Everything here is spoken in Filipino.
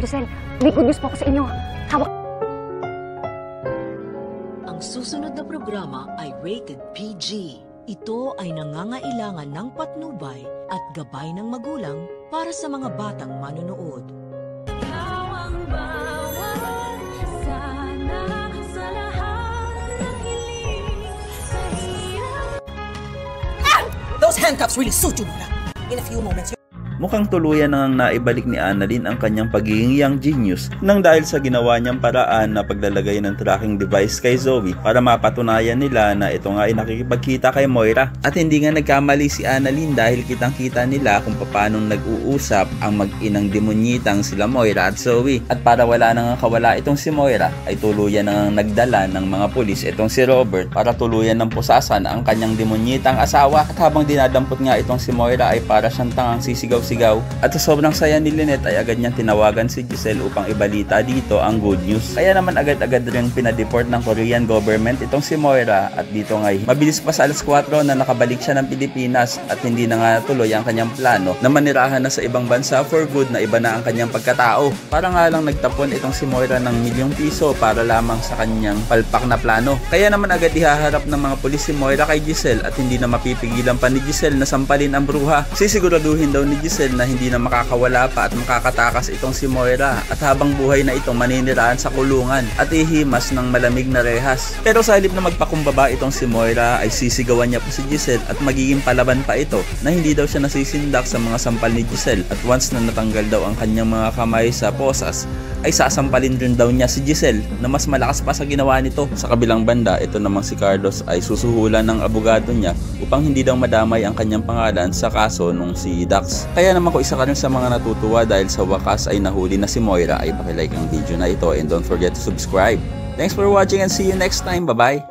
Giselle. May good news po ako sa inyo. Hawak. Ang susunod na programa ay rated PG. Ito ay nangangailangan ng patnubay at gabay ng magulang para sa mga batang manonood. Those handcuffs really suit you, Mona. In a few moments, Mukhang tuluyan nang naibalik ni Annalyn ang kanyang pagiging young genius nang dahil sa ginawa niyang paraan na paglalagay ng tracking device kay Zoe para mapatunayan nila na ito nga ay nakikipagkita kay Moira. At hindi nga nagkamali si Annalyn dahil kitang-kita nila kung paano nag-uusap ang mag-inang demonyitang sila Moira at Zoe. At para wala nang kawala itong si Moira ay tuluyan nang nagdala ng mga pulis itong si Robert para tuluyan ng pusasan ang kanyang demonyitang asawa. At habang dinadampot nga itong si Moira ay para siyang tangang sisigaw-sigaw. At sa sobrang saya ni Lynette ay agad niyang tinawagan si Giselle upang ibalita dito ang good news. Kaya naman agad-agad ring pinadeport ng Korean government itong si Moira at dito nga mabilis pa sa alas 4 na nakabalik siya ng Pilipinas at hindi na nga tuloy ang kanyang plano na manirahan na sa ibang bansa for good na iba na ang kanyang pagkatao. Para nga lang nagtapon itong si Moira ng ₱1,000,000 para lamang sa kanyang palpak na plano. Kaya naman agad ihaharap ng mga pulis si Moira kay Giselle at hindi na mapipigilan pa ni Giselle na sampalin ang bruha. Sisiguraduhin daw ni Giselle na hindi na makakawala pa at makakatakas itong si Moira at habang buhay na itong maniniraan sa kulungan at ihimas ng malamig na rehas. Pero sa halip na magpakumbaba itong si Moira ay sisigawan niya po si Giselle at magiging palaban pa ito na hindi daw siya nasisindak sa mga sampal ni Giselle at once na natanggal daw ang kanyang mga kamay sa posas ay sasampalin rin daw niya si Giselle na mas malakas pa sa ginawa nito. Sa kabilang banda, ito namang si Carlos ay susuhulan ng abogado niya upang hindi daw madamay ang kanyang pangalan sa kaso nung si Dax. Kaya naman kung isa ka rin sa mga natutuwa dahil sa wakas ay nahuli na si Moira ay pakilike ang video na ito and don't forget to subscribe. Thanks for watching and see you next time. Bye-bye!